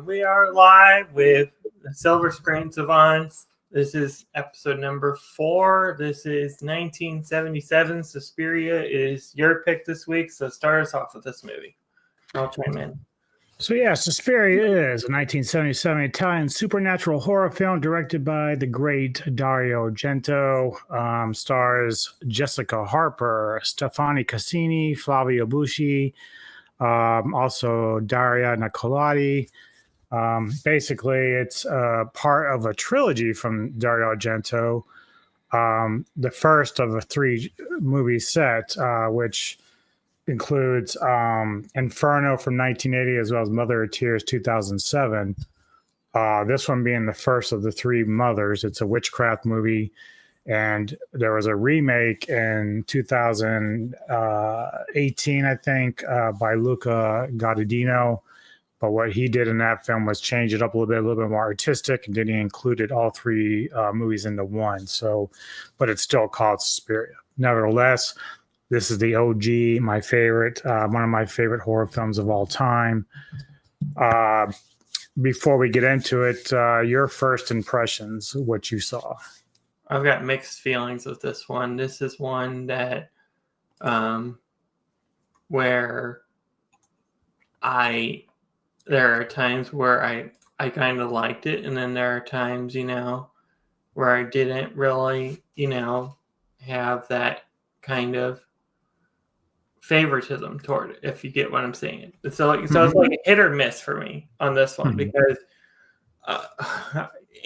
We are live with the Silver Screen Savants. This is episode number 4. This is 1977. Suspiria is your pick this week, so start us off with this movie. I'll chime in. So yeah, Suspiria is a 1977 Italian supernatural horror film directed by the great Dario Argento. Stars Jessica Harper, Stefani Cassini, Flavio Busci, also Daria Nicolati. Basically, it's part of a trilogy from Dario Argento. The first of a 3 movie set, which includes Inferno from 1980 as well as Mother of Tears 2007. This one being the first of the 3 mothers. It's a witchcraft movie, and there was a remake in 2018, I think, by Luca Guadagnino. But what he did in that film was change it up a little bit more artistic, and then he included all 3 movies into one. So, but it's still called Suspiria. Nevertheless, this is the OG, my favorite, one of my favorite horror films of all time. Before we get into it, your first impressions, what you saw. I've got mixed feelings with this one. This is one that, where there are times where I kind of liked it, and then there are times, where I didn't really, have that kind of favoritism toward it, if you get what I'm saying. So it's like a hit or miss for me on this one, because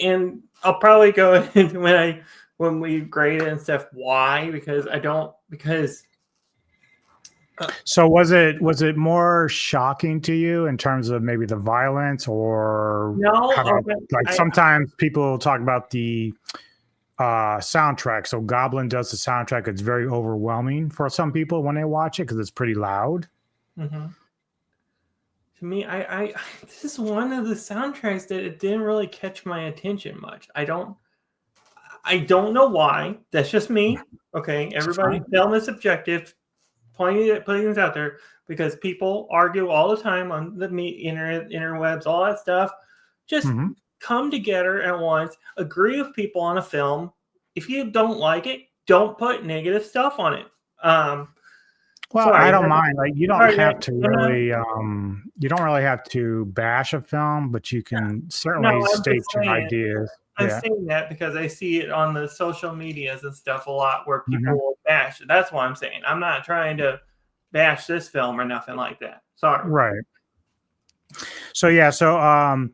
and I'll probably go into when we grade it and stuff why, so was it more shocking to you in terms of maybe the violence, or no? Sometimes people talk about the soundtrack. So Goblin does the soundtrack. It's very overwhelming for some people when they watch it because it's pretty loud. Mm-hmm. To me, this is one of the soundtracks that it didn't really catch my attention much. I don't know why. That's just me. Okay, everybody, film is subjective. Putting this out there, because people argue all the time on the interwebs, all that stuff. Just come together at once, agree with people on a film. If you don't like it, don't put negative stuff on it. I don't mind. Like, you don't have to really, you don't really have to bash a film, but you can certainly state your ideas. I'm saying that because I see it on the social medias and stuff a lot where people will bash it. That's why I'm saying. I'm not trying to bash this film or nothing like that. Sorry. Right. So I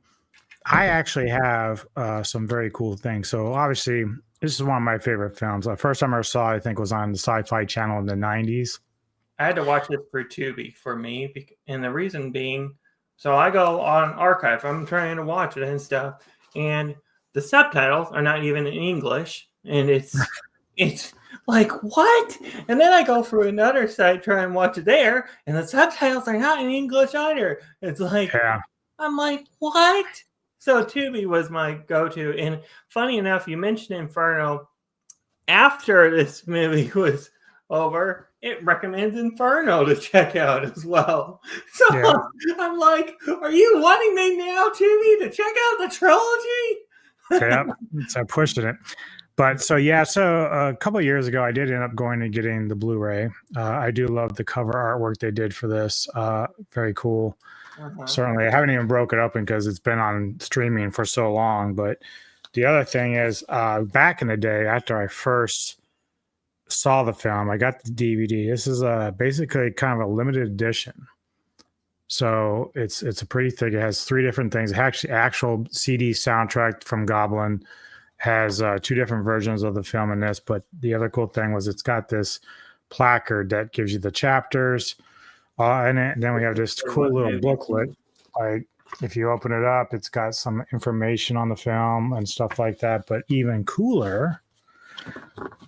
actually have some very cool things. So obviously, this is one of my favorite films. The first time I saw it, I think, was on the Sci-Fi Channel in the 90s. I had to watch it for Tubi for me, and the reason being, so I go on Archive. I'm trying to watch it and stuff, and the subtitles are not even in English, and it's like, what? And then I go through another site, try and watch it there, and the subtitles are not in English either. It's like, I'm like, what? So Tubi was my go-to. And funny enough, you mentioned Inferno. After this movie was over, it recommends Inferno to check out as well. So I'm like, are you wanting me now, Tubi, to check out the trilogy? So pushing it. But so a couple of years ago, I did end up going and getting the Blu-ray. I do love the cover artwork they did for this. Very cool. Certainly, I haven't even broke it open because it's been on streaming for so long. But the other thing is, back in the day, after I first saw the film, I got the DVD. This is basically kind of a limited edition. So it's a pretty thick. It has 3 different things. Actual CD soundtrack from Goblin. Has 2 different versions of the film in this, but the other cool thing was it's got this placard that gives you the chapters, and then we have this cool little booklet. Like, if you open it up, it's got some information on the film and stuff like that. But even cooler,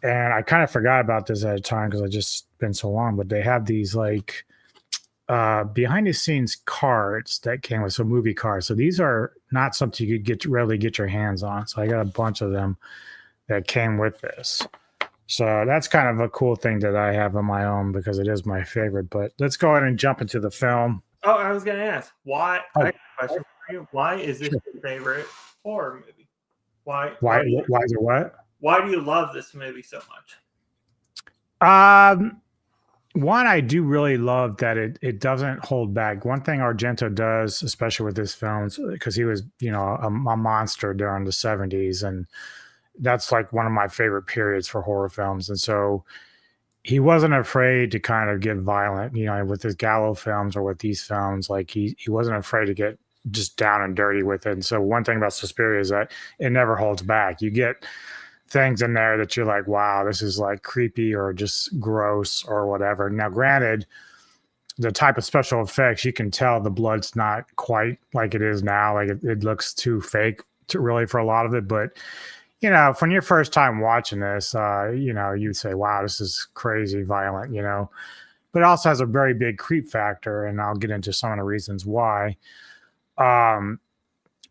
and I kind of forgot about this at a time because I just been so long, but they have these like behind the scenes cards that came with some movie cards. So these are not something you could readily get your hands on. So I got a bunch of them that came with this. So that's kind of a cool thing that I have on my own because it is my favorite. But let's go ahead and jump into the film. Oh, I was going to ask why. I have a question. Why is this your favorite horror movie? Why Why is it what? why do you love this movie so much? One, I do really love that it doesn't hold back. One thing Argento does, especially with his films, because he was, a monster during the 70s, and that's like one of my favorite periods for horror films. And so he wasn't afraid to kind of get violent, with his Gallo films or with these films. Like he wasn't afraid to get just down and dirty with it. And so one thing about Suspiria is that it never holds back. You get things in there that you're like, wow, this is like creepy or just gross or whatever. Now, granted, the type of special effects, you can tell the blood's not quite like it is now. Like it looks too fake really for a lot of it. But, when your first time watching this, you'd say, wow, this is crazy violent, but it also has a very big creep factor. And I'll get into some of the reasons why.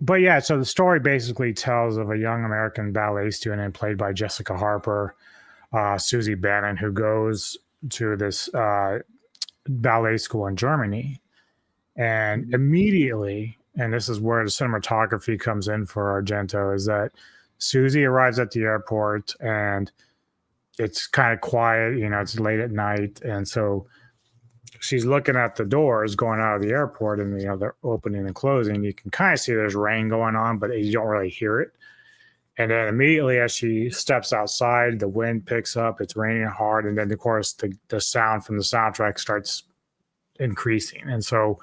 But yeah, so the story basically tells of a young American ballet student played by Jessica Harper, Suzy Banyon, who goes to this ballet school in Germany. And immediately, and this is where the cinematography comes in for Argento, is that Suzy arrives at the airport and it's kind of quiet, it's late at night. And so she's looking at the doors going out of the airport, and they're opening and closing. You can kind of see there's rain going on, but you don't really hear it. And then immediately as she steps outside, the wind picks up, it's raining hard, and then of course the sound from the soundtrack starts increasing. And so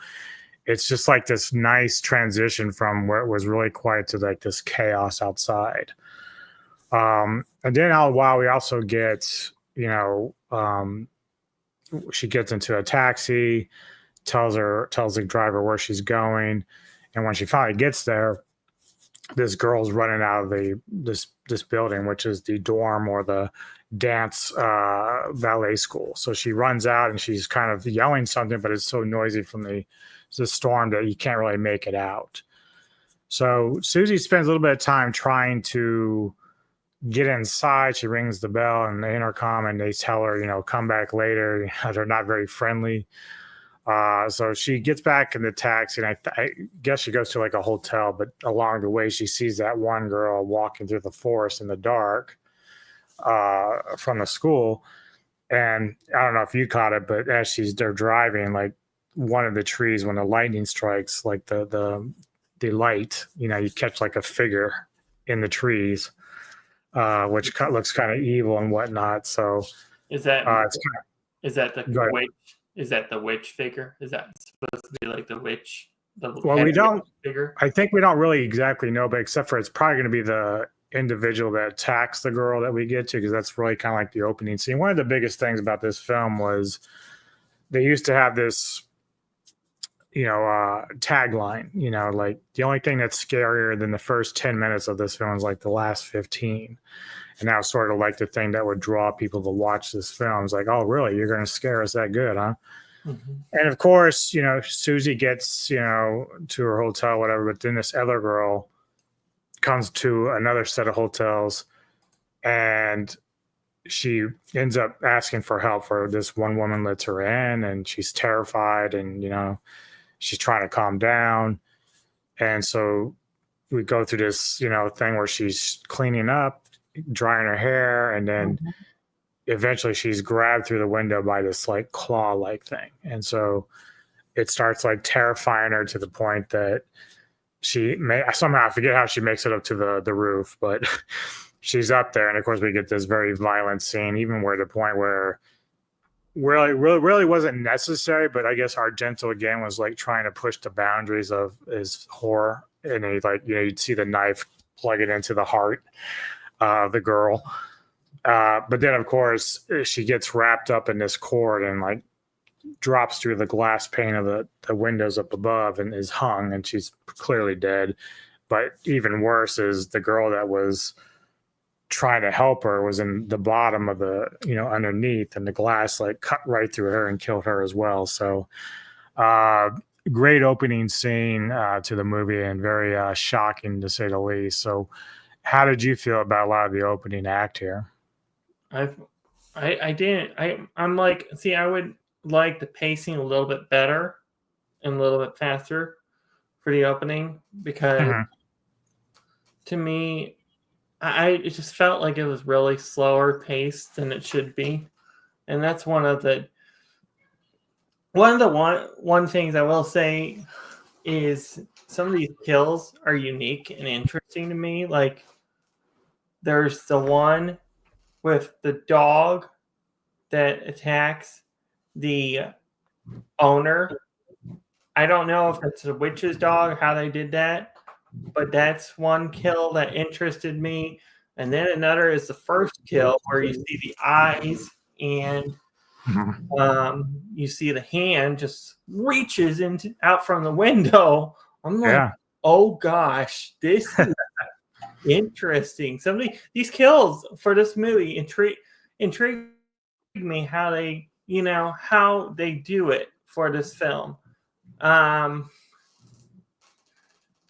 it's just like this nice transition from where it was really quiet to like this chaos outside. And then while we also get, she gets into a taxi, tells the driver where she's going, and when she finally gets there, this girl's running out of this building, which is the dorm or the dance ballet school. So she runs out and she's kind of yelling something, but it's so noisy from the storm that you can't really make it out. So Suzy spends a little bit of time trying to get inside. She rings the bell and the intercom, and they tell her, come back later. They're not very friendly. So she gets back in the taxi, and I guess she goes to like a hotel, but along the way she sees that one girl walking through the forest in the dark from the school. And I don't know if you caught it, but as they're driving, like one of the trees, when the lightning strikes, like the light, you catch like a figure in the trees, which looks kind of evil and whatnot. So is that it's the witch? Is that the witch figure? Is that supposed to be like the witch? Well, we don't figure. I think we don't really exactly know, but except for it's probably going to be the individual that attacks the girl that we get to, because that's really kind of like the opening scene. One of the biggest things about this film was they used to have this tagline, like the only thing that's scarier than the first 10 minutes of this film is like the last 15. And that was sort of like the thing that would draw people to watch this film. It's like, oh, really? You're going to scare us that good, huh? Mm-hmm. And of course, Suzy gets, to her hotel, whatever. But then this other girl comes to another set of hotels, and she ends up asking for help. For this one woman lets her in, and she's terrified, and she's trying to calm down. And so we go through this, thing where she's cleaning up, drying her hair, and then eventually she's grabbed through the window by this like claw-like thing. And so it starts like terrifying her to the point that somehow, I forget how she makes it up to the roof, but she's up there. And of course we get this very violent scene, even where the point where really wasn't necessary, but I guess Argento again was like trying to push the boundaries of his horror. And he you'd see the knife plug it into the heart of the girl. But then of course she gets wrapped up in this cord and like drops through the glass pane of the windows up above and is hung, and she's clearly dead. But even worse is the girl that was trying to help her was in the bottom of the, underneath, and the glass like cut right through her and killed her as well. So great opening scene to the movie, and very shocking to say the least. So how did you feel about a lot of the opening act here? I'm like, see, I would like the pacing a little bit better and a little bit faster, for the opening because Mhm. to me, it just felt like it was really slower paced than it should be, and that's one things I will say is some of these kills are unique and interesting to me. Like there's the one with the dog that attacks the owner. I don't know if it's a witch's dog, how they did that, but that's one kill that interested me. And then another is the first kill where you see the eyes and you see the hand just reaches out from the window. I'm like, Yeah. oh gosh, this is interesting. These kills for this movie intrigue me how they do it for this film.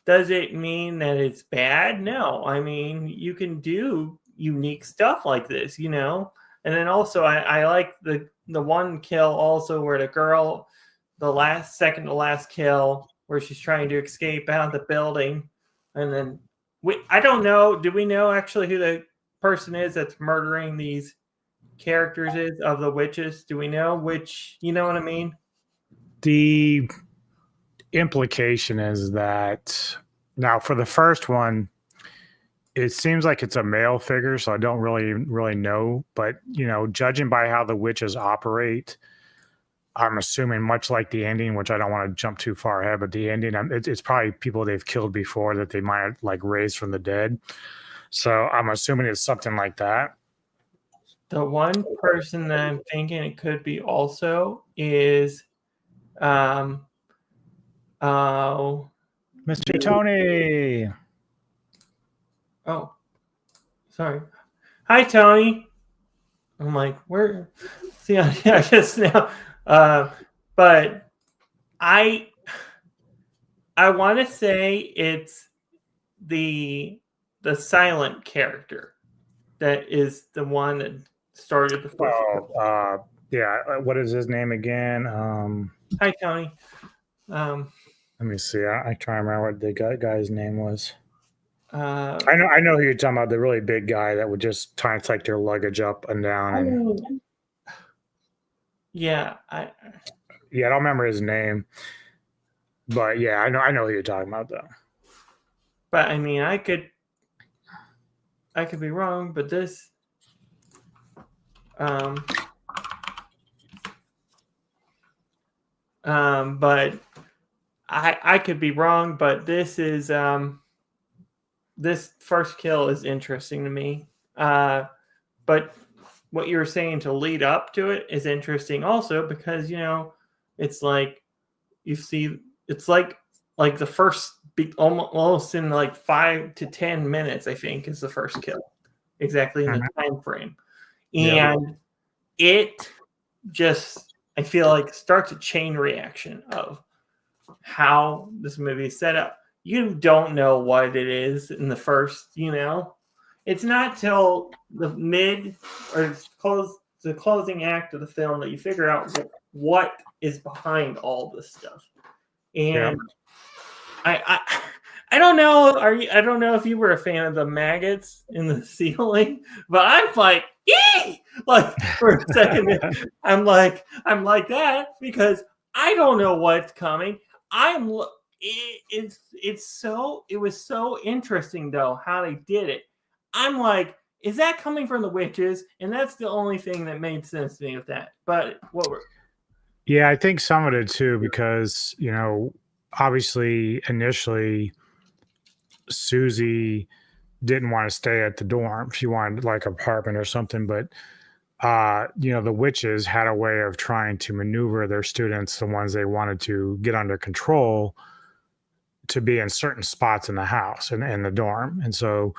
Does it mean that it's bad? No. I mean, you can do unique stuff like this, And then also, I like the one kill also where the girl, the second to last kill, where she's trying to escape out of the building, and then I don't know. Do we know actually who the person is that's murdering these characters is of the witches? Do we know which? You know what I mean? The implication is that now for the first one, it seems like it's a male figure, so I don't really know. But judging by how the witches operate, I'm assuming much like the ending, which I don't want to jump too far ahead, but the ending, it's probably people they've killed before that they might like raise from the dead. So I'm assuming it's something like that. The one person that I'm thinking it could be also is Mr. Tony. Oh, sorry. Hi, Tony. I'm like, where? See, I just now. But I want to say it's the silent character that is the one that started the first. Yeah. What is his name again? Hi, Tony. Let me see. I try to remember what the guy's name was. I know who you're talking about. The really big guy that would just try to take their luggage up and down. And yeah, I don't remember his name, but yeah, I know who you're talking about though. But I mean, I could be wrong, but this, but I could be wrong, but this is this first kill is interesting to me. But what you were saying to lead up to it is interesting also because it's like you see it's like the first almost in like 5 to 10 minutes I think is the first kill exactly in the time frame, and it just I feel like starts a chain reaction of how this movie is set up. You don't know what it is in the first, It's not till the mid or the closing act of the film that you figure out what is behind all this stuff. And I don't know. I don't know if you were a fan of the maggots in the ceiling, but I'm like, eee! Like for a second, I'm like that because I don't know what's coming. It was so interesting though how they did it. I'm like, is that coming from the witches? And that's the only thing that made sense to me with that. But yeah, I think some of it too, because obviously initially Suzy didn't want to stay at the dorm. She wanted like an apartment or something, but the witches had a way of trying to maneuver their students, the ones they wanted to get under control, to be in certain spots in the house and in the dorm. And so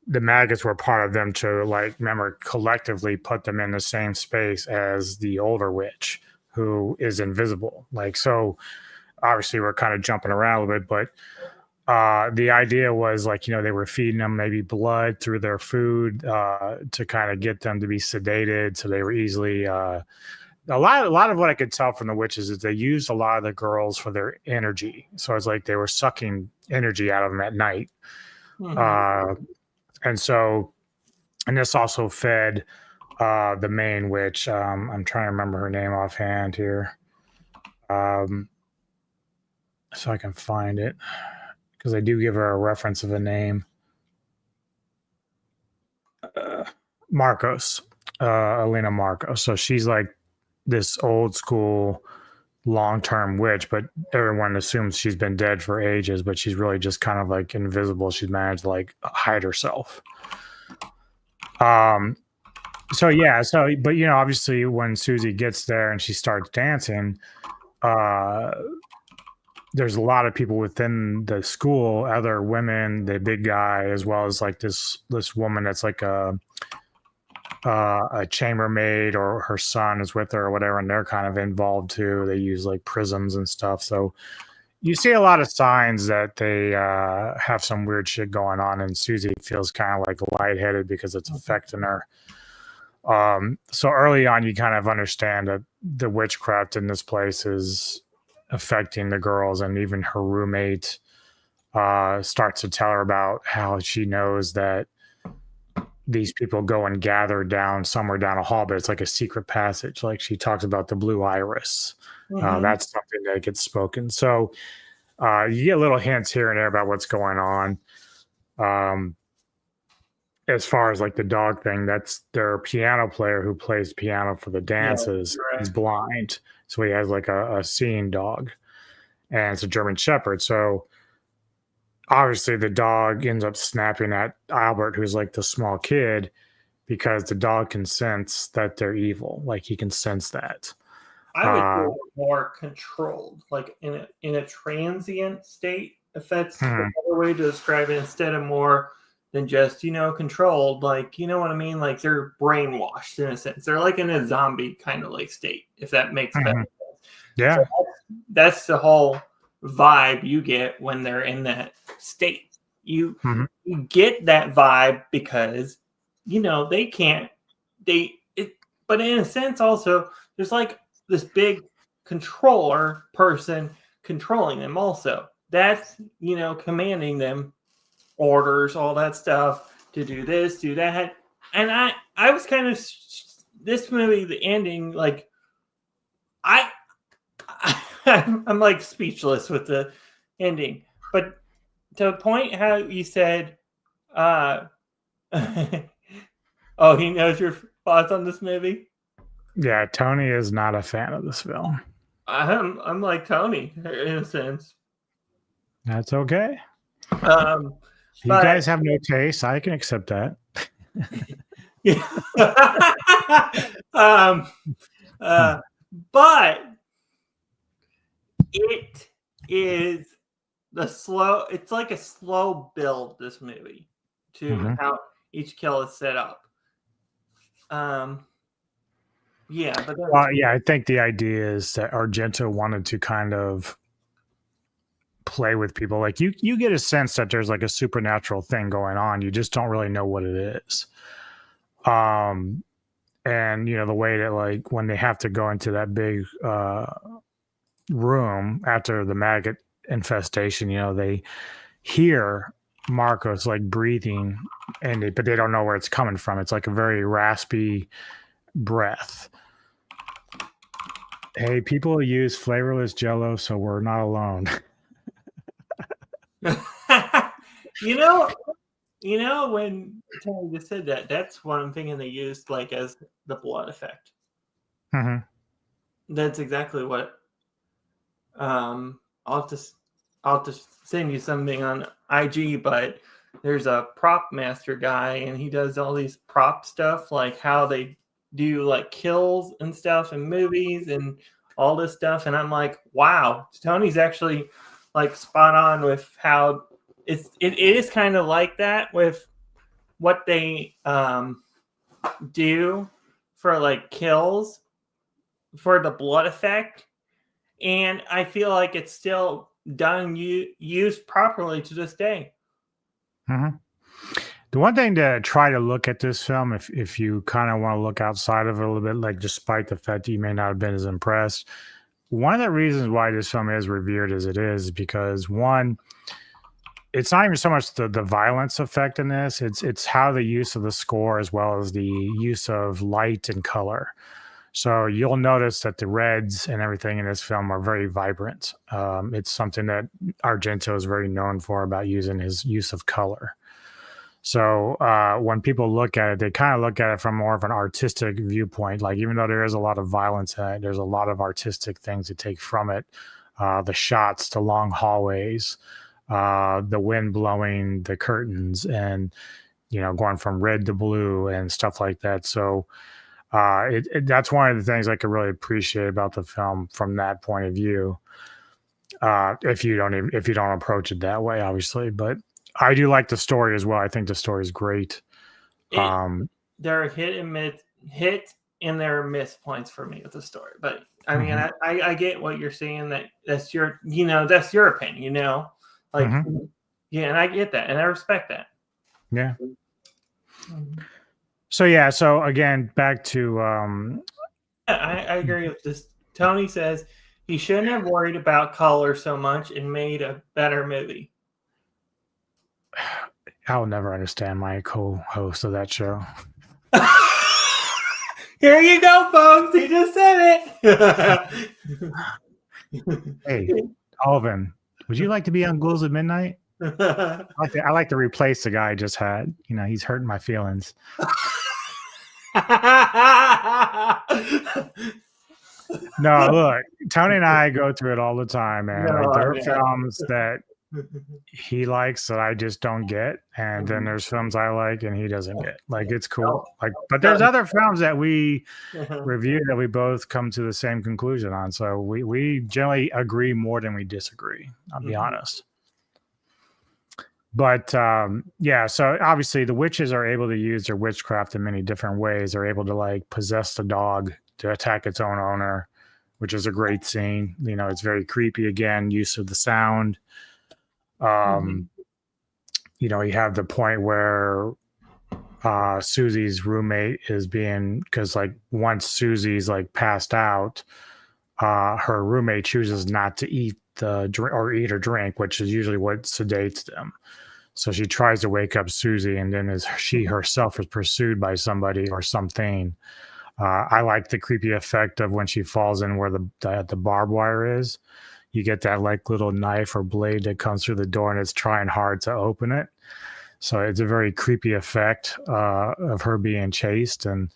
the maggots were part of them to collectively put them in the same space as the older witch who is invisible. So obviously we're kind of jumping around a little bit, but the idea was they were feeding them maybe blood through their food to kind of get them to be sedated so they were easily a lot of what I could tell from the witches is they used a lot of the girls for their energy. So it's like they were sucking energy out of them at night. And so, and this also fed the main witch. I'm trying to remember her name offhand here. So I can find it because I do give her a reference of a name. Marcos, Elena Marcos. So she's like this old school long-term witch, but everyone assumes she's been dead for ages, but she's really just kind of like invisible. She's managed to like hide herself. So yeah, so but you know, obviously when Suzy gets there and she starts dancing, there's a lot of people within the school, other women, the big guy, as well as like this woman that's like a chambermaid, or her son is with her or whatever, and they're kind of involved too. They use like prisms and stuff. So you see a lot of signs that they have some weird shit going on, and Suzy feels kind of like lightheaded because it's affecting her. So early on, you kind of understand that the witchcraft in this place is affecting the girls, and even her roommate starts to tell her about how she knows that these people go and gather down somewhere down a hall, but it's like a secret passage. Like she talks about the blue iris. That's something that gets spoken. So you get little hints here and there about what's going on. As far as like the dog thing, that's their piano player who plays piano for the dances. Yeah, he's blind. So he has like a seeing dog, and it's a German Shepherd. So obviously the dog ends up snapping at Albert, who's like the small kid, because the dog can sense that they're evil. Like he can sense that. I would do it more controlled, like in a transient state, if that's a better way to describe it, instead of more than just, controlled. Like, you know what I mean? Like they're brainwashed in a sense. They're like in a zombie kind of like state, if that makes better sense. Yeah. So that's the whole vibe you get when they're in that state. You get that vibe because, they can't, but in a sense also, there's like this big controller person controlling them also. That's, commanding them orders, all that stuff, to do this, do that. And I was kind of, this movie, the ending, like I'm like speechless with the ending. But to the point how you said, oh, he knows your thoughts on this movie? Yeah, Tony is not a fan of this film. I'm like Tony in a sense. That's okay. You guys have no taste. I can accept that. Yeah. But it is it's like a slow build, this movie, to how each kill is set up. Yeah, but I think the idea is that Argento wanted to kind of play with people. Like you get a sense that there's like a supernatural thing going on. You just don't really know what it is. And the way that, like, when they have to go into that big room after the maggot infestation, they hear Marcos like breathing, but they don't know where it's coming from. It's like a very raspy breath. Hey, people use flavorless Jell-O, so we're not alone. When Tony just said that, that's what I'm thinking they used, like, as the blood effect. That's exactly what. I'll just send you something on IG, but there's a prop master guy, and he does all these prop stuff, like how they do like kills and stuff in movies and all this stuff. And I'm like, wow, Tony's actually like spot on with how it is kind of like that with what they do for like kills for the blood effect. And I feel like it's still done, used properly to this day. The one thing to try to look at this film, if you kind of want to look outside of it a little bit, like despite the fact that you may not have been as impressed, one of the reasons why this film is revered as it is because one, it's not even so much the violence effect in this, it's how the use of the score as well as the use of light and color. So you'll notice that the reds and everything in this film are very vibrant. It's something that Argento is very known for about using his use of color. So when people look at it, they kind of look at it from more of an artistic viewpoint. Like even though there is a lot of violence in it, there's a lot of artistic things to take from it. The shots, the long hallways, the wind blowing the curtains, and going from red to blue and stuff like that. So that's one of the things I could really appreciate about the film from that point of view. If you don't approach it that way, obviously, but I do like the story as well. I think the story is great. There are hit and there are miss points for me with the story, but I mean, I get what you're saying. That's your opinion. Like, yeah, and I get that, and I respect that. Yeah. So again, back to I agree with this. Tony says he shouldn't have worried about color so much and made a better movie. I'll never understand my co-host of that show. Here you go, folks. He just said it. Hey, Alvin, would you like to be on Ghouls at Midnight? I like to replace the guy I just had. He's hurting my feelings. No, look, Tony and I go through it all the time, man. There are films that he likes that I just don't get, and then there's films I like and he doesn't get. Like, it's cool. But there's other films that we review that we both come to the same conclusion on. So we generally agree more than we disagree. I'll be honest. But so obviously the witches are able to use their witchcraft in many different ways. They're able to possess the dog to attack its own owner, which is a great scene. It's very creepy. Again, use of the sound. You have the point where Suzy's roommate is because once Suzy's passed out, her roommate chooses not to eat eat or drink, which is usually what sedates them. So she tries to wake up Suzy, and then she herself is pursued by somebody or something. I like the creepy effect of when she falls in where the barbed wire is. You get that little knife or blade that comes through the door, and it's trying hard to open it. So it's a very creepy effect of her being chased and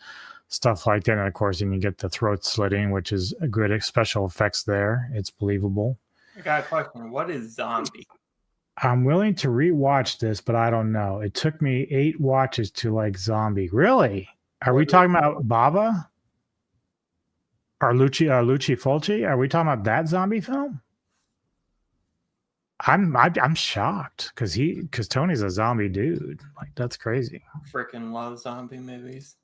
stuff like that. And of course, then you get the throat slitting, which is a good special effects there. It's believable. I got a question. What is zombie? I'm willing to rewatch this, but I don't know. It took me 8 watches to like zombie. Really? Are we talking about Baba? Or Luci Fulci? Are we talking about that zombie film? I'm shocked because Tony's a zombie dude. That's crazy. I freaking love zombie movies.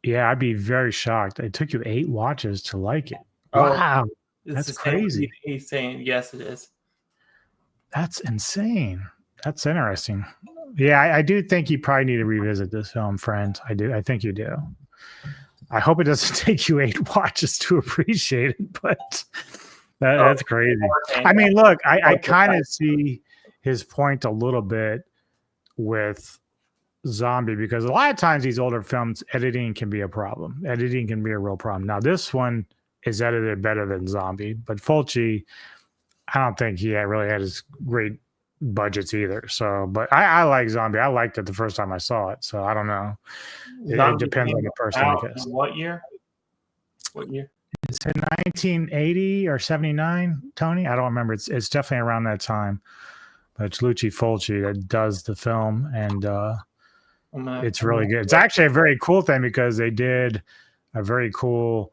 Yeah, I'd be very shocked. It took you 8 watches to like it. Wow, that's crazy. He's saying yes, it is. That's insane. That's interesting. Yeah, I do think you probably need to revisit this film, friend. I do. I think you do. I hope it doesn't take you 8 watches to appreciate it, but that's crazy. I mean, look, I kind of see his point a little bit with zombie, because a lot of times these older films, editing can be a problem. Editing can be a real problem. Now, this one is edited better than zombie, but Fulci, I don't think he really had his great budgets either. So, but I like zombie. I liked it the first time I saw it. So I don't know. It depends on the person, I guess. What year? It's in 1980 or 79, Tony. I don't remember. It's definitely around that time. But it's Luci Fulci that does the film, and it's really good. It's actually a very cool thing because they did a very cool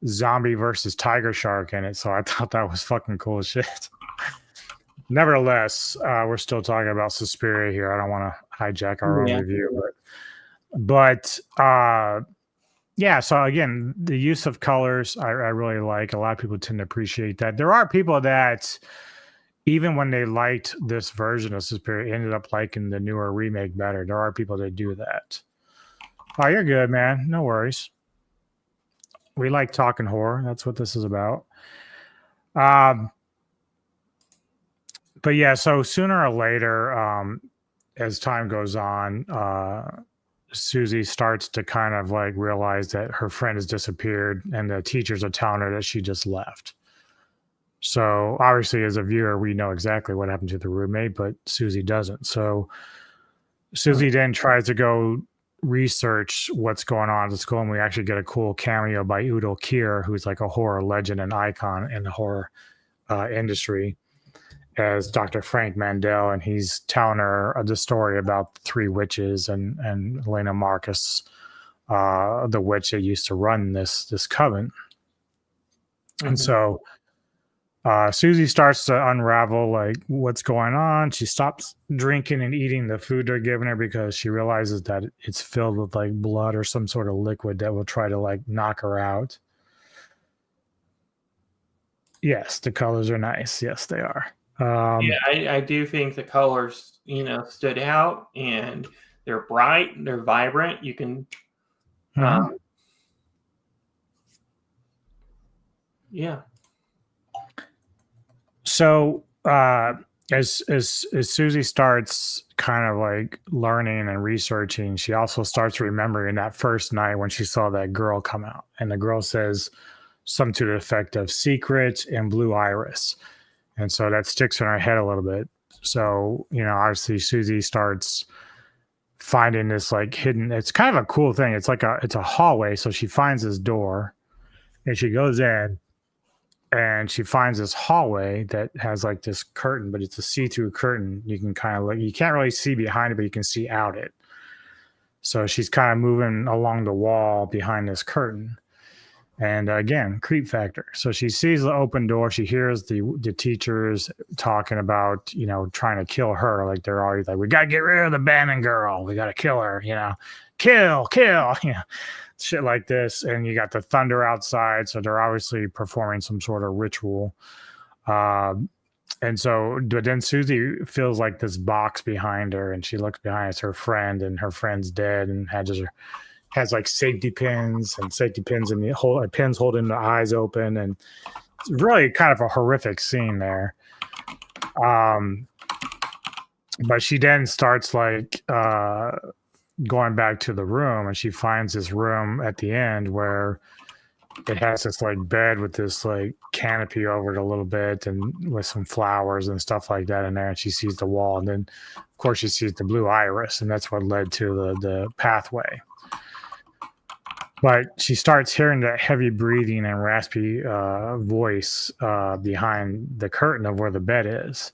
zombie versus tiger shark in it. So I thought that was fucking cool as shit. Nevertheless, we're still talking about Suspiria here. I don't want to hijack our own review, but yeah. So again, the use of colors, I really like. A lot of people tend to appreciate that. There are people that even when they liked this version of Suspiria, ended up liking the newer remake better. There are people that do that. Oh, you're good, man. No worries. We like talking horror. That's what this is about. But yeah, so sooner or later, as time goes on, Suzy starts to kind of like realize that her friend has disappeared, and the teachers are telling her that she just left. So obviously, as a viewer, we know exactly what happened to the roommate, but Suzy doesn't. So Suzy then tries to go research what's going on at the school, and we actually get a cool cameo by Udo Kier, who's like a horror legend and icon in the horror industry, as Dr. Frank Mandel, and he's telling her the story about the three witches and Elena Marcus, the witch that used to run this coven. Mm-hmm. And so Suzy starts to unravel like what's going on. She stops drinking and eating the food they're giving her because she realizes that it's filled with like blood or some sort of liquid that will try to like knock her out. Yes, the colors are nice. Yes, they are. Yeah, I do think the colors, stood out, and they're bright, they're vibrant. You can, yeah. So as Suzy starts kind of like learning and researching, she also starts remembering that first night when she saw that girl come out, and the girl says something to the effect of "secret" and "blue iris," and so that sticks in her head a little bit. So obviously Suzy starts finding this like hidden. It's kind of a cool thing. It's like it's a hallway. So she finds this door, and she goes in. And she finds this hallway that has like this curtain, but it's a see-through curtain. You can kind of you can't really see behind it, but you can see out it. So she's kind of moving along the wall behind this curtain. And again, creep factor. So she sees the open door. She hears the teachers talking about, trying to kill her. Like they're always like, we got to get rid of the Bannon girl. We got to kill her, kill, shit like this. And you got the thunder outside, so they're obviously performing some sort of ritual. And so but then Suzy feels like this box behind her, and she looks behind. It's her friend, and her friend's dead, and has like safety pins and the pins holding the eyes open, and it's really kind of a horrific scene there. But she then starts like going back to the room, and she finds this room at the end where it has this like bed with this like canopy over it a little bit, and with some flowers and stuff like that in there. And she sees the wall, and then of course she sees the blue iris, and that's what led to the pathway. But she starts hearing that heavy breathing and raspy voice behind the curtain of where the bed is,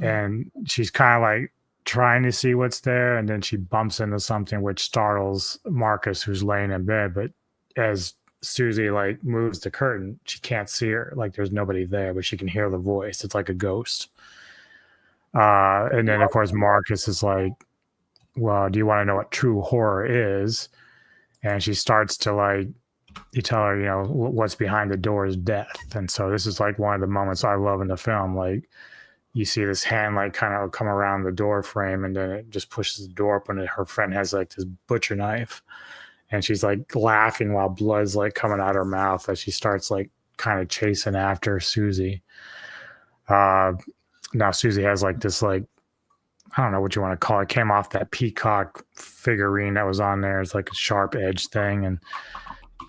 and she's kind of like trying to see what's there, and then she bumps into something which startles Marcus, who's laying in bed. But as Suzy like moves the curtain, she can't see her, like there's nobody there, but she can hear the voice. It's like a ghost. And then of course Marcus is like, well, do you want to know what true horror is? And she starts to like, you tell her, what's behind the door is death. And so this is like one of the moments I love in the film. Like, you see this hand like kind of come around the door frame, and then it just pushes the door open, and her friend has like this butcher knife, and she's like laughing while blood's like coming out her mouth as she starts like kind of chasing after Suzy. Now Suzy has like this like, I don't know what you want to call it, came off that peacock figurine that was on there. It's like a sharp edge thing, and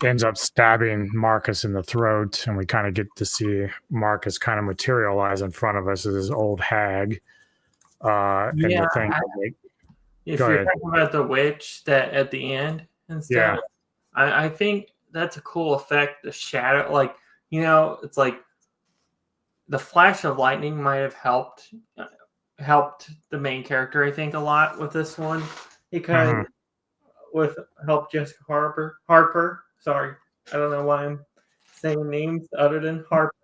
ends up stabbing Marcus in the throat, and we kind of get to see Marcus kind of materialize in front of us as this old hag. And the thing, if you're talking about the witch that at the end and stuff, I think that's a cool effect. The shadow, like it's like the flash of lightning might have helped the main character, I think, a lot with this one, because with help Jessica Harper. Sorry, I don't know why I'm saying names other than Harper.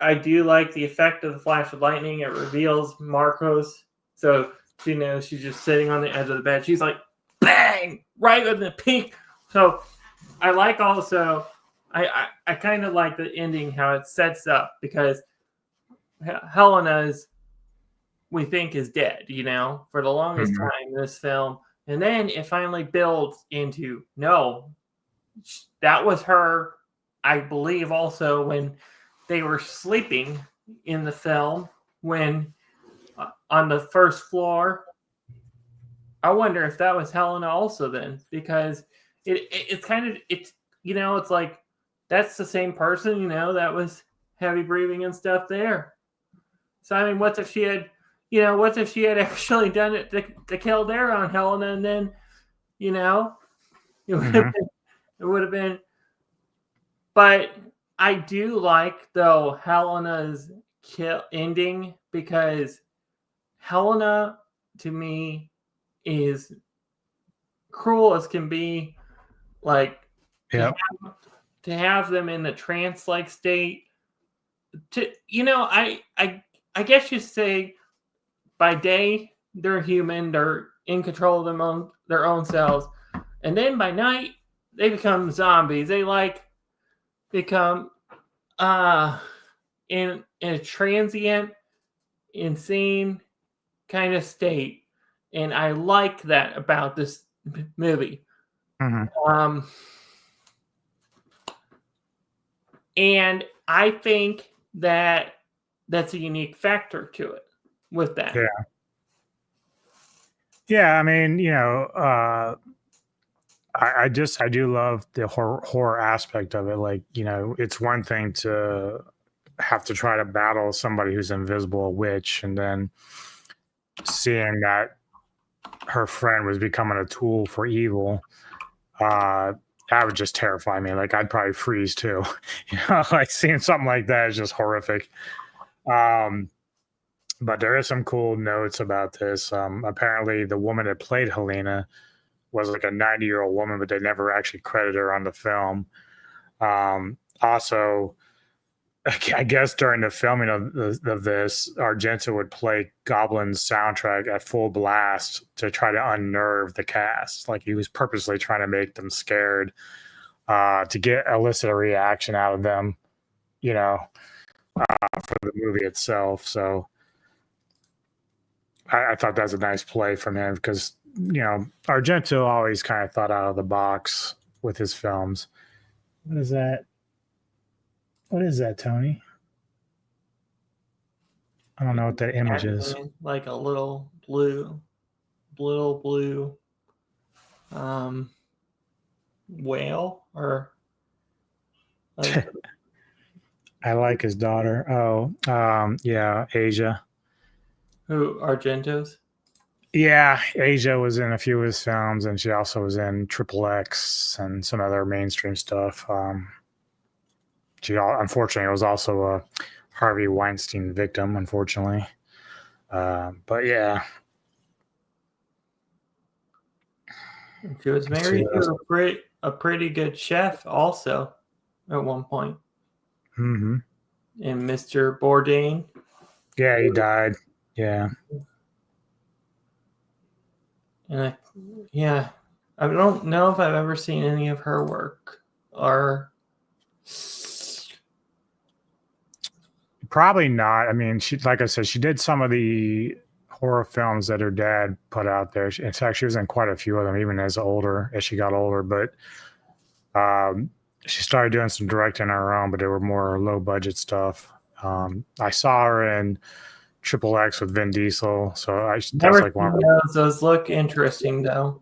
I do like the effect of the flash of lightning. It reveals Marcos, so she knows she's just sitting on the edge of the bed. She's like, bang, right in the pink. So I like also I kind of like the ending, how it sets up, because Helena's, we think, is dead, for the longest Mhm. time in this film. And then it finally builds into, no, that was her, I believe, also when they were sleeping in the film, when on the first floor. I wonder if that was Helena also then, because it's kind of, it's it's like, that's the same person, that was heavy breathing and stuff there. So I mean, what if she had, what if she had actually done it to kill there on Helena, and then it would have Mhm. been, it would have been. But I do like, though, Helena's kill ending, because Helena, to me, is cruel as can be. Like, to Yep. have them in the trance like state, to I guess you say, by day they're human, they're in control of their own selves, and then by night they become zombies. They become in a transient, insane kind of state, and I like that about this movie. Mhm. Um, and I think that that's a unique factor to it with that. Yeah. Yeah. I mean, I do love the horror aspect of it. Like, it's one thing to have to try to battle somebody who's invisible, a witch, and then seeing that her friend was becoming a tool for evil. That would just terrify me. Like, I'd probably freeze too. Like, seeing something like that is just horrific. Um, but there is some cool notes about this. Apparently, the woman that played Helena was like a 90-year-old woman, but they never actually credited her on the film. Also, I guess during the filming of this, Argento would play Goblin's soundtrack at full blast to try to unnerve the cast. Like, he was purposely trying to make them scared, to elicit a reaction out of them, for the movie itself. So I thought that was a nice play from him, because Argento always kind of thought out of the box with his films. What is that? What is that, Tony? I don't know what that image is. Like a little blue um, whale, or like I like his daughter. Oh, yeah, Asia. who, Argento's? Yeah, Asia was in a few of his films, and she also was in Triple X and some other mainstream stuff. She unfortunately was also a Harvey Weinstein victim, unfortunately. But yeah, She was let's see married what else. to a pretty good chef also at one point. Mm-hmm. And Mr. Bourdain. Yeah, he died. Yeah. And yeah, I don't know if I've ever seen any of her work, or Probably not. I mean, she, like I said, she did some of the horror films that her dad put out there. In fact, she was in quite a few of them, even as she got older. But she started doing some directing on her own, but they were more low budget stuff. I saw her in Triple X with Vin Diesel, so that's never like one seen of those. Those look interesting though.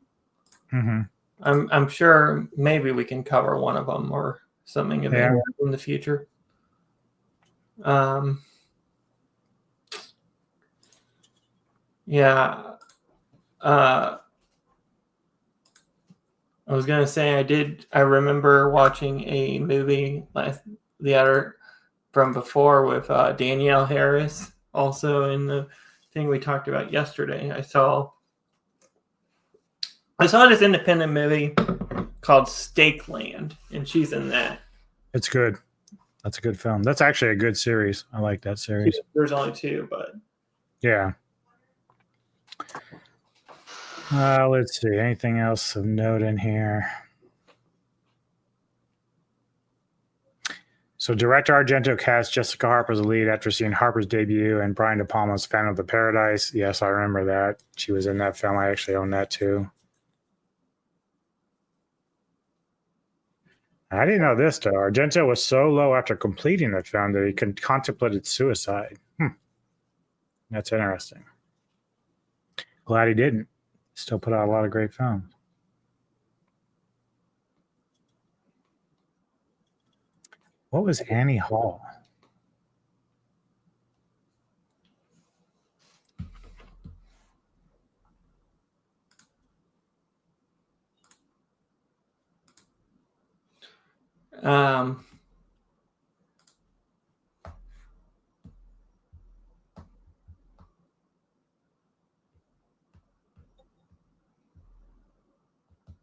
her. I'm sure maybe we can cover one of them or something in Yeah. the future. Um, yeah. I was gonna say I remember watching a movie the other from before with Danielle Harris, also in the thing we talked about yesterday. I saw this independent movie called Stakeland, and she's in that. It's good. That's a good film. That's actually a good series. I like that series. There's only two, but Yeah. Let's see. Anything else of note in here? So director Argento cast Jessica Harper as the lead after seeing Harper's debut and Brian De Palma's Phantom of the Paradise. Yes, I remember that. She was in that film. I actually own that too. I didn't know this, though. Argento was so low after completing the film that he contemplated suicide. That's interesting. Glad he didn't. Still put out a lot of great films. What was Annie Hall?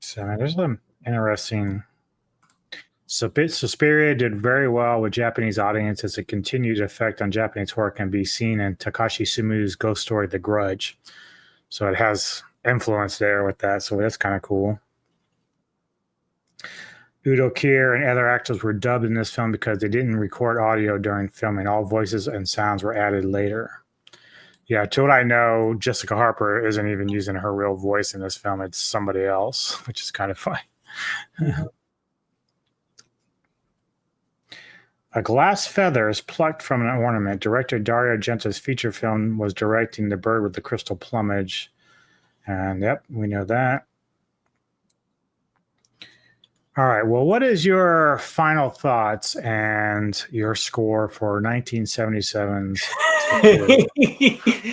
So there's some interesting. Suspiria did very well with Japanese audiences. A continued effect on Japanese horror can be seen in Takashi Sumu's ghost story, The Grudge. So it has influence there with that. So that's kind of cool. Udo Kier and other actors were dubbed in this film because they didn't record audio during filming. All voices and sounds were added later. Yeah, to what I know, Jessica Harper isn't even using her real voice in this film. It's somebody else, which is kind of funny. A glass feather is plucked from an ornament. Director Dario Argento's feature film was directing The Bird with the Crystal Plumage. And yep, we know that. All right. Well, what is your final thoughts and your score for 1977's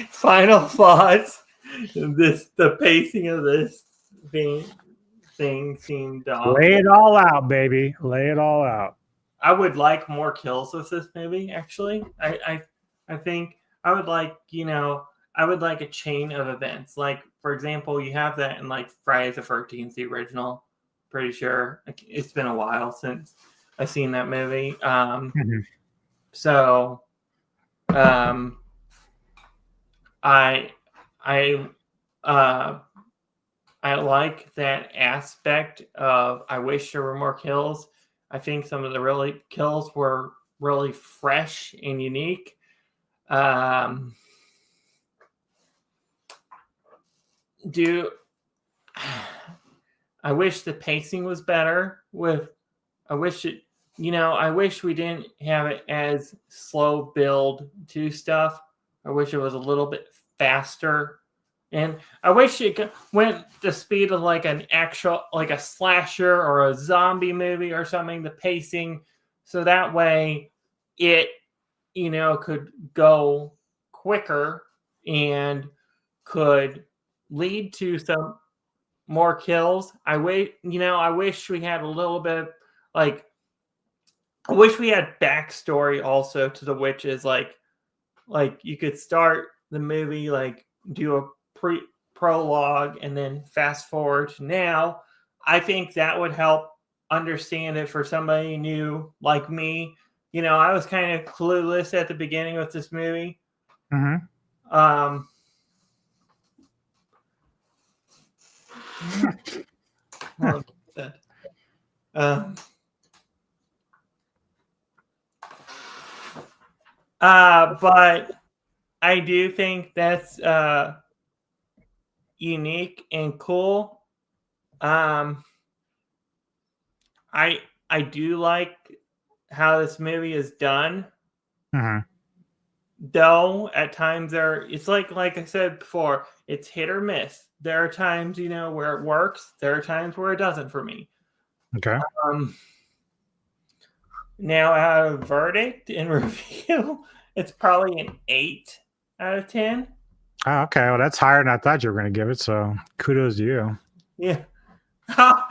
Final thoughts. The pacing of this thing seemed off. Lay it all out, baby. Lay it all out. I would like more kills with this movie, actually. I think I would like, I would like a chain of events. Like, for example, you have that in like Friday the 13th, the original. Pretty sure it's been a while since I've seen that movie. So I like that aspect of I wish there were more kills. I think some of the kills were really fresh and unique. I wish the pacing was better. I wish we didn't have it as slow build to stuff. I wish it was a little bit faster. And I wish it went the speed of like a slasher or a zombie movie or something, the pacing. So that way it, could go quicker and could lead to some more kills. I wish we had a little bit I wish we had backstory also to the witches. Like you could start the movie, do a prologue and then fast forward to now. I think that would help understand it for somebody new like me. I was kind of clueless at the beginning with this movie. But I do think that's unique and cool. I do like how this movie is done. Though at times it's like I said before, it's hit or miss. There are times, where it works. There are times where it doesn't for me. Okay. Now, out of verdict and review, it's probably an 8 out of 10. Oh, okay. Well, that's higher than I thought you were going to give it. So kudos to you. Yeah. How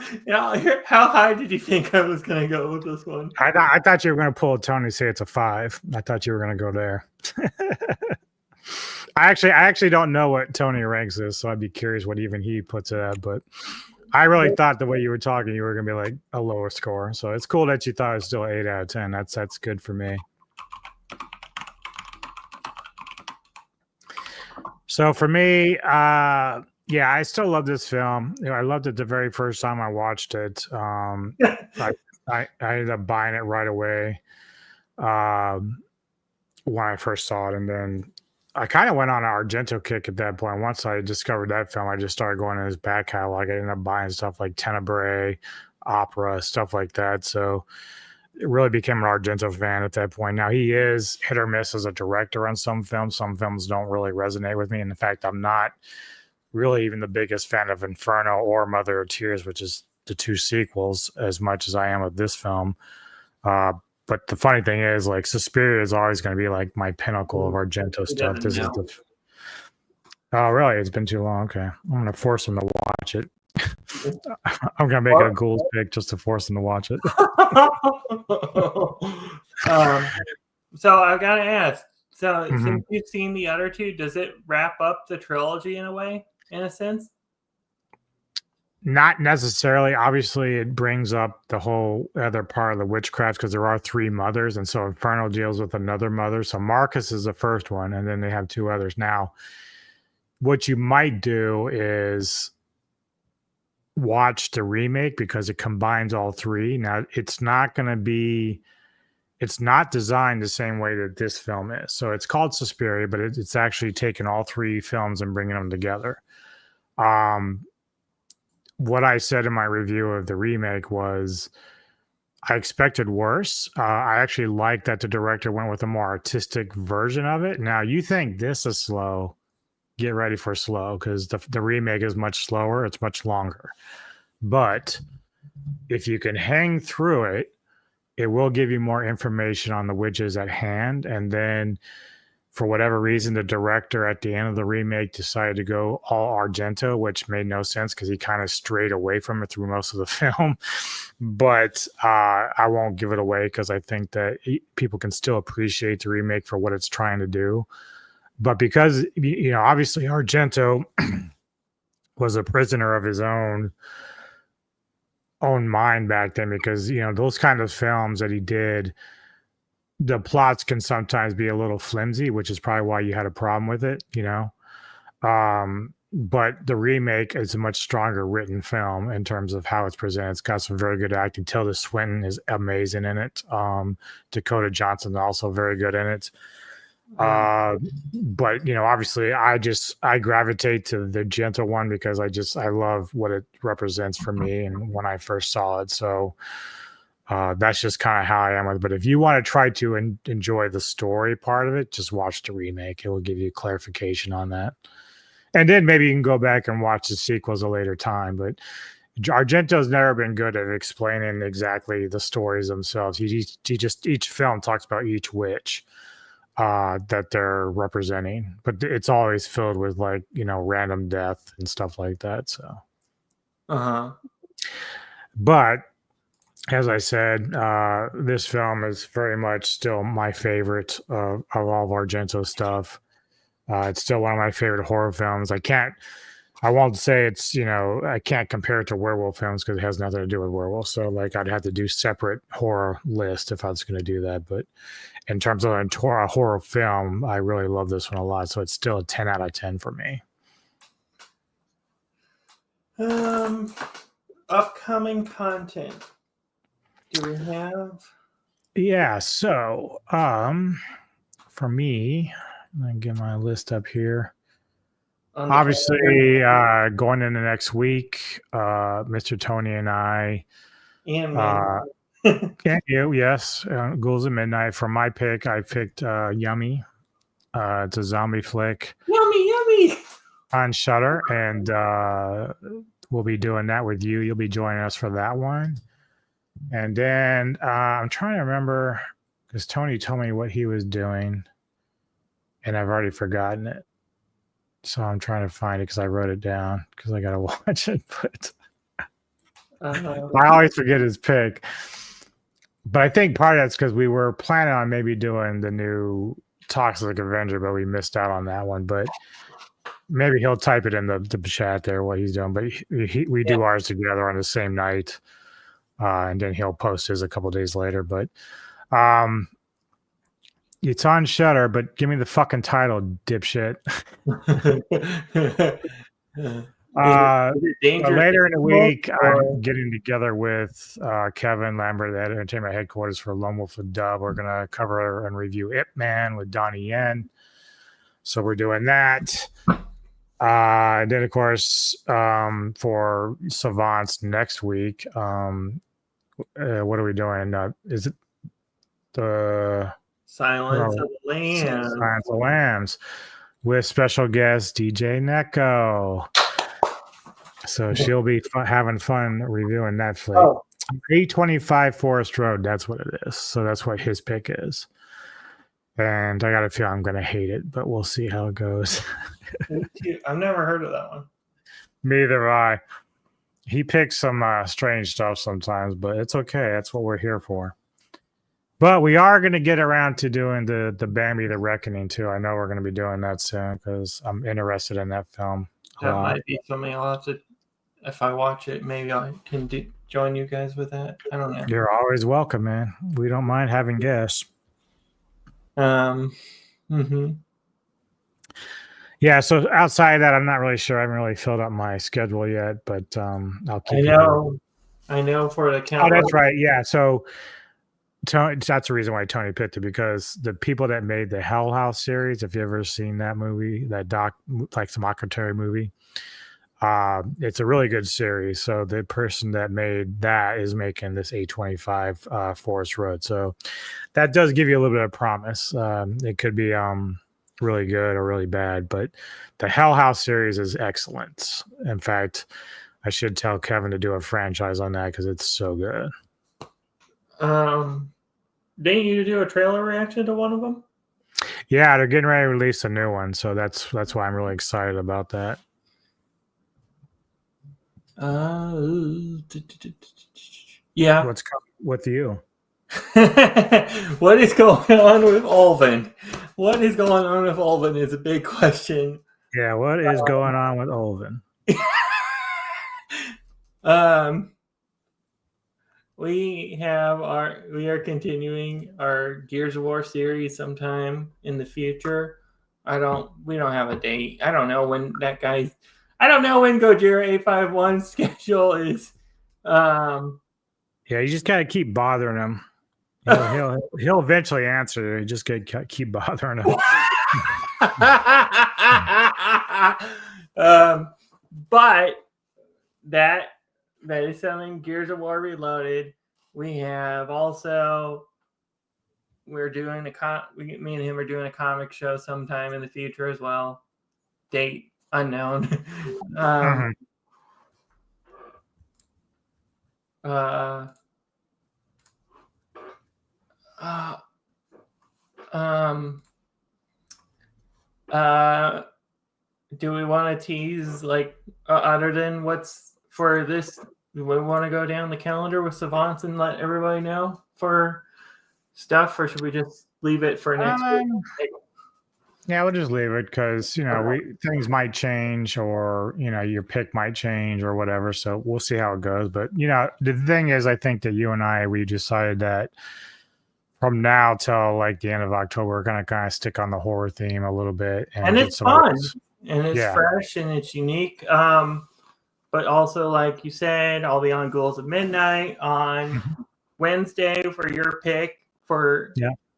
high did you think I was going to go with this one? I thought you were going to pull a Tony and say it's a 5. I thought you were going to go there. I actually don't know what Tony ranks this, so I'd be curious what even he puts it at. But I really thought the way you were talking, you were going to be like a lower score. So it's cool that you thought it was still 8 out of 10. That's good for me. So for me, yeah, I still love this film. I loved it the very first time I watched it. I ended up buying it right away. when I first saw it, and then I kind of went on an Argento kick at that point. Once I discovered that film, I just started going in his back catalog. I ended up buying stuff like Tenebrae, Opera, stuff like that. So it really became an Argento fan at that point. Now he is hit or miss as a director on some films. Some films don't really resonate with me. And in fact, I'm not really even the biggest fan of Inferno or Mother of Tears, which is the two sequels, as much as I am with this film. But the funny thing is, like, Suspiria is always going to be like my pinnacle of Argento stuff. This is the. Oh, really? It's been too long. Okay, I'm going to force him to watch it. I'm going to make it a Ghouls pick just to force him to watch it. So I've got to ask. So since you've seen the other two, does it wrap up the trilogy in a way, in a sense? Not necessarily. Obviously, it brings up the whole other part of the witchcraft because there are three mothers, and so Inferno deals with another mother. So Marcus is the first one, and then they have two others. Now, what you might do is watch the remake because it combines all three. Now, it's not designed the same way that this film is. So it's called Suspiria, but it's actually taken all three films and bringing them together. What I said in my review of the remake was I expected worse. I actually like that the director went with a more artistic version of it. Now, you think this is slow, get ready for slow, because the remake is much slower. It's much longer. But if you can hang through it, it will give you more information on the witches at hand. And then for whatever reason, the director at the end of the remake decided to go all Argento, which made no sense because he kind of strayed away from it through most of the film. But I won't give it away because I think that people can still appreciate the remake for what it's trying to do. But because, obviously Argento was a prisoner of his own mind back then because, those kind of films that he did, the plots can sometimes be a little flimsy, which is probably why you had a problem with it, but the remake is a much stronger written film in terms of how it's presented. It's got some very good acting. Tilda Swinton is amazing in it. Dakota Johnson also very good in it. But obviously I gravitate to the Argento one because I love what it represents for me and when I first saw it. So that's just kind of how I am with it. But if you want to try to enjoy the story part of it, just watch the remake. It will give you clarification on that. And then maybe you can go back and watch the sequels a later time. But Argento's never been good at explaining exactly the stories themselves. He just each film talks about each witch that they're representing. But it's always filled with random death and stuff like that. So but as I said, this film is very much still my favorite of all of Argento's stuff. It's still one of my favorite horror films. I won't say it's, I can't compare it to werewolf films because it has nothing to do with werewolves. So I'd have to do separate horror list if I was going to do that. But in terms of a horror film, I really love this one a lot. So it's still a 10 out of 10 for me. Upcoming content. Do we have? Yeah. So, for me, I'm going to get my list up here. Obviously, going into next week, Mr. Tony and I. And yes, Ghouls at Midnight. For my pick, I picked Yummy. It's a zombie flick. Yummy. On Shudder, and we'll be doing that with you. You'll be joining us for that one. And then I'm trying to remember because Tony told me what he was doing, and I've already forgotten it. So I'm trying to find it because I wrote it down because I got to watch it. But I always forget his pick. But I think part of that's because we were planning on maybe doing the new Toxic Avenger, but we missed out on that one. But maybe he'll type it in the chat there what he's doing. But we do ours together on the same night. And then he'll post his a couple days later. But it's on Shudder, but give me the fucking title, dipshit. Is it dangerous? Later in the week, or- I'm getting together with Kevin Lambert at Entertainment Headquarters for Lone Wolf and Dove. We're going to cover and review Ip Man with Donnie Yen. So we're doing that. And then, of course, for Savants next week, what are we doing? Is it the Silence of the Lambs. Silence of the Lambs with special guest DJ Neko. So she'll be having fun reviewing that flick. 825 Forest Road, that's what it is. So that's what his pick is. And I got a feel I'm going to hate it, but we'll see how it goes. I've never heard of that one. Neither have I. He picks some strange stuff sometimes, but it's okay. That's what we're here for. But we are going to get around to doing the Bambi the Reckoning too. I know we're going to be doing that soon because I'm interested in that film. That might be something I'll have to, if I watch it, maybe I can join you guys with that. I don't know. You're always welcome, man. We don't mind having guests. Yeah, so outside of that, I'm not really sure. I haven't really filled up my schedule yet, but I'll keep I know for the count. Oh, that's right. Yeah, so Tony, that's the reason why Tony picked it, because the people that made the Hell House series, if you've ever seen that movie, that like some documentary movie, it's a really good series. So the person that made that is making this 825 Forest Road. So that does give you a little bit of promise. It could be really good or really bad, but the Hell House series is excellent. In fact, I should tell Kevin to do a franchise on that because it's so good. Didn't you do a trailer reaction to one of them? Yeah, they're getting ready to release a new one, so that's why I'm really excited about that. Yeah. What's coming with you? What is going on with Ulvin? What is going on with Ulvin is a big question. Yeah, what is going on with Ulvin? We are continuing our Gears of War series sometime in the future. We don't have a date. I don't know when Gojira 851's schedule is. Yeah, you just gotta keep bothering him. He'll eventually answer. You just gotta keep bothering him. But that is something. Gears of War Reloaded. We have also. Me and him are doing a comic show sometime in the future as well. Date unknown. Do we want to tease other than what's for this? Do we want to go down the calendar with Savants and let everybody know for stuff, or should we just leave it for next week? Yeah, we'll just leave it because things might change, or your pick might change or whatever. So we'll see how it goes. But the thing is, I think that you and we decided that from now till the end of October, we're gonna kind of stick on the horror theme a little bit, and it's fun, and it's fresh, and it's unique. But also, like you said, I'll be on Ghouls of Midnight on Wednesday for your pick for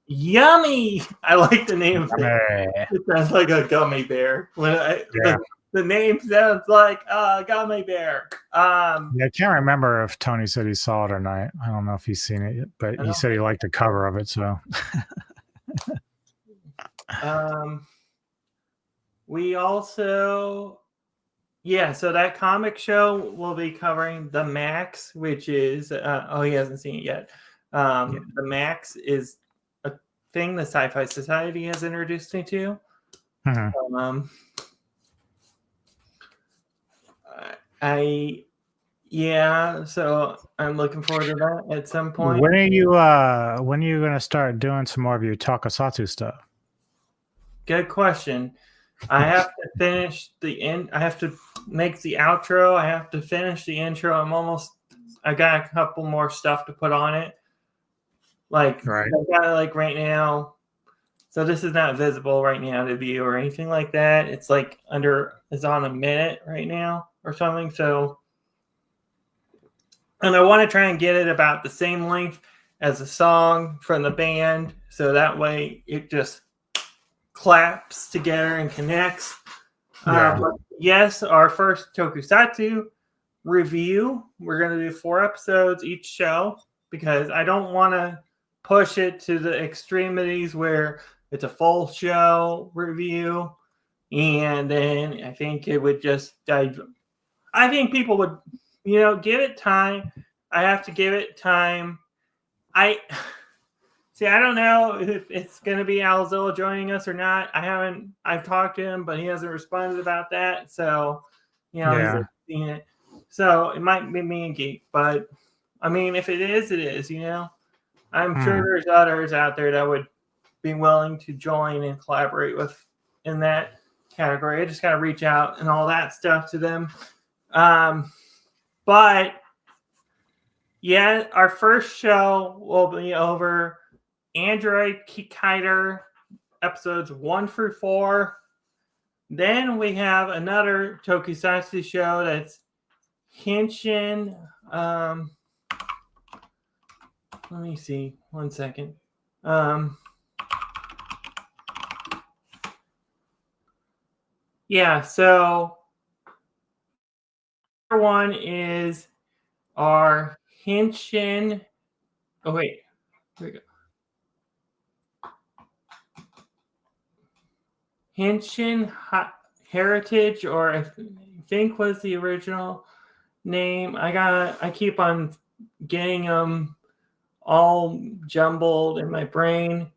Yummy. I like the name of it. It sounds like a gummy bear. The name sounds like a gummy bear. I can't remember if Tony said he saw it or not. I don't know if he's seen it yet, but he said he liked the cover of it. So, we also. Yeah, so that comic show will be covering The Max, which is he hasn't seen it yet. The Max is a thing the Sci-Fi Society has introduced me to. So I'm looking forward to that at some point. When are you going to start doing some more of your Tokusatsu stuff? Good question. I have to finish the end. I have to make the outro. I have to finish the intro. I got a couple more stuff to put on it. I got it right now. So this is not visible right now to view or anything like that. It's it's on a minute right now or something. So, and I want to try and get it about the same length as a song from the band, so that way it just claps together and connects. But yes, our first tokusatsu review, we're going to do 4 episodes each show, because I don't want to push it to the extremities where it's a full show review, and then I think it would just I think people would, give it time. I have to give it time. I don't know if it's going to be Alzilla joining us or not. I've talked to him, but he hasn't responded about that. So, he's seen it. So it might be me and Geek, but I mean, if it is, it is, I'm sure there's others out there that would be willing to join and collaborate with in that category. I just got to reach out and all that stuff to them. But yeah, our first show will be over Android Kikaider episodes 1 through 4. Then we have another tokusatsu show that's Henshin. Let me see. 1 second. Yeah, so one is our Henshin. Oh, wait. Here we go. Henshin Heritage, or I think was the original name. I keep on getting them all jumbled in my brain.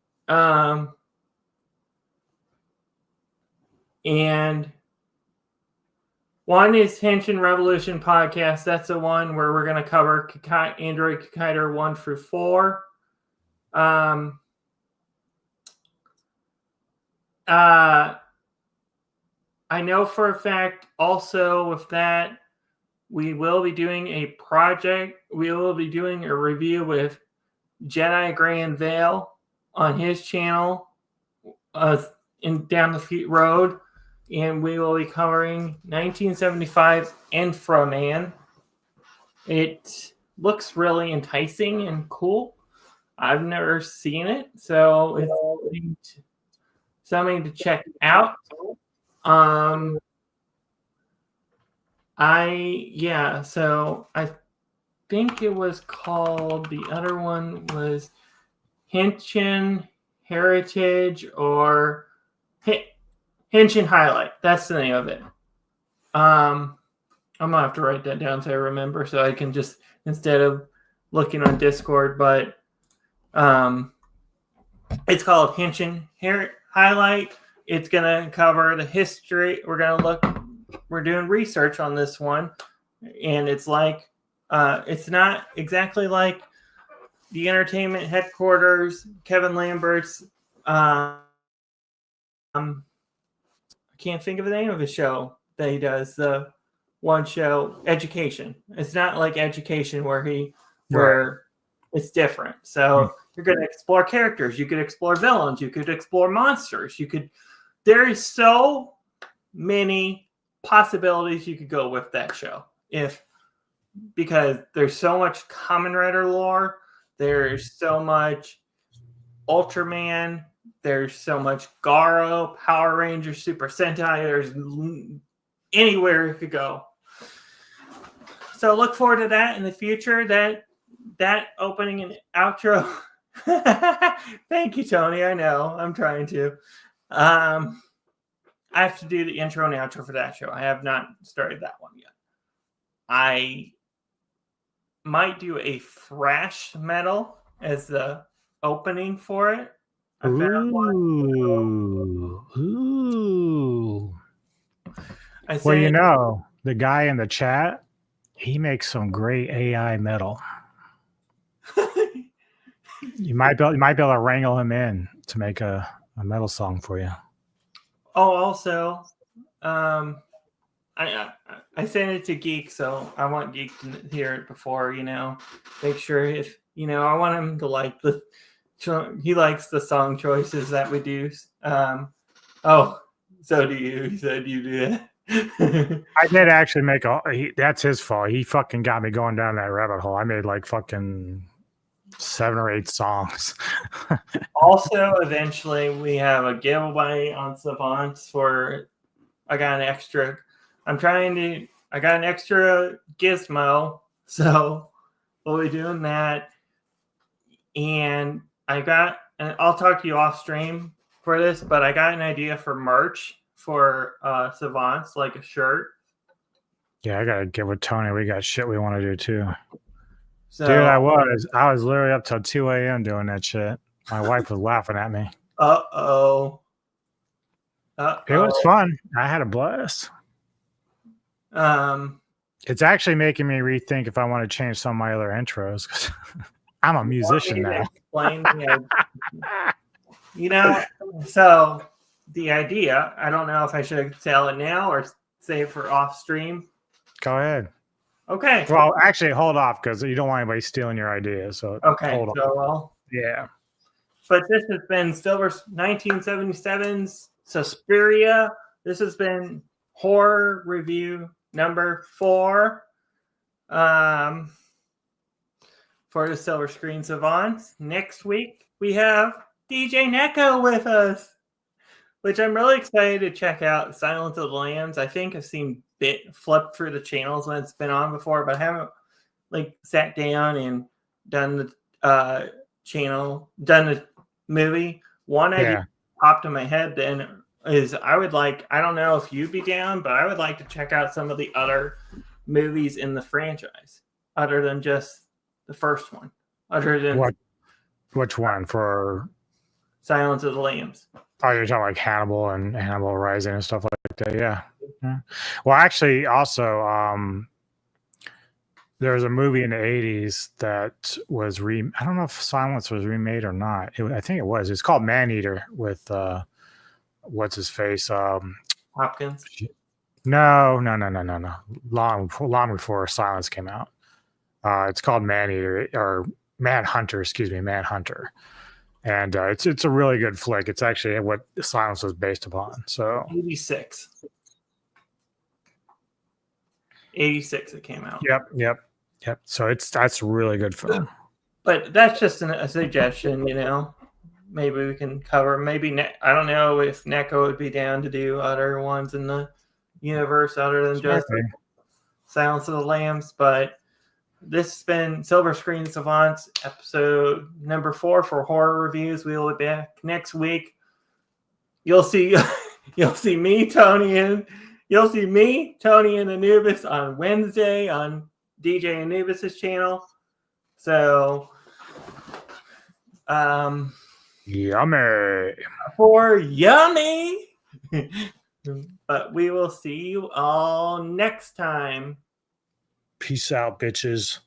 And one is Henshin Revolution Podcast. That's the one where we're going to cover Android Kikaider 1 through 4. I know for a fact also with that, we will be doing a project. We will be doing a review with Jedi Grand Vale on his channel in down the road. And we will be covering 1975 Inframan. It looks really enticing and cool. I've never seen it, so it's something to check out. So I think it was called, the other one was Henshin Heritage or Henshin Highlight. That's the name of it. I'm gonna have to write that down so I remember, so I can just, instead of looking on Discord, but it's called Henshin Highlight. It's gonna cover the history. We're doing research on this one, and it's like it's not exactly like the entertainment headquarters, Kevin Lambert's I can't think of the name of his show that he does, the one show, Education. It's not like Education where it's different. So you're going to explore characters. You could explore villains. You could explore monsters. There is so many possibilities you could go with that show. Because there's so much Kamen Rider lore. There's so much Ultraman. There's so much Garo, Power Rangers, Super Sentai. There's anywhere you could go. So look forward to that in the future. That opening and outro. Thank you, Tony. I know. I'm trying to. I have to do the intro and outro for that show. I have not started that one yet. I might do a thrash metal as the opening for it. Ooh. The guy in the chat, he makes some great AI metal. You might be able to wrangle him in to make a metal song for you. Oh, also, I sent it to Geek, so I want Geek to hear it before, make sure if, I want him to like he likes the song choices that we do. So do you. He said you do I did actually make that's his fault. He fucking got me going down that rabbit hole. I made like fucking 7 or 8 songs. Also, eventually, we have a giveaway on Savants I got an extra gizmo, so we'll be doing that. And I'll talk to you off stream for this, but I got an idea for merch for Savants, like a shirt. Yeah, I gotta get with Tony. We got shit we want to do too. So, dude, I was literally up till 2 a.m. doing that shit. My wife was laughing at me. Uh-oh. It was fun. I had a blast. It's actually making me rethink if I want to change some of my other intros because I'm a musician now. Explain, so the idea, I don't know if I should tell it now or save for off stream. Go ahead. Okay. Well, actually, hold off because you don't want anybody stealing your idea. So okay. Hold on. Yeah. But this has been Silver 1977's Suspiria. This has been horror review number 4 for the Silver Screen Savants. Next week, we have DJ Neko with us, which I'm really excited to check out. Silence of the Lambs. I think I've seen flip through the channels when it's been on before, but I haven't sat down and done the movie. One idea popped in my head then is I don't know if you'd be down, but I would like to check out some of the other movies in the franchise other than just the first one. Other than which one for Silence of the Lambs? Oh, you're talking like Hannibal and Hannibal Rising and stuff like that. Yeah. Well, actually, also, there was a movie in the 80s that was I don't know if Silence was remade or not. I think it was. It's called Maneater with what's his face? Hopkins. No. Long before Silence came out. It's called Maneater or Manhunter. Excuse me, Manhunter. And it's a really good flick. It's actually what Silence was based upon. So 86 it came out. Yep. So that's a really good film. But that's just a suggestion, Maybe we can cover. Maybe I don't know if Neko would be down to do other ones in the universe other than just Silence of the Lambs. But this has been Silver Screen Savants, episode number 4 for horror reviews. We will be back next week. You'll see me, Tony, and Anubis on Wednesday on DJ Anubis's channel. So, yummy. For yummy. But we will see you all next time. Peace out, bitches.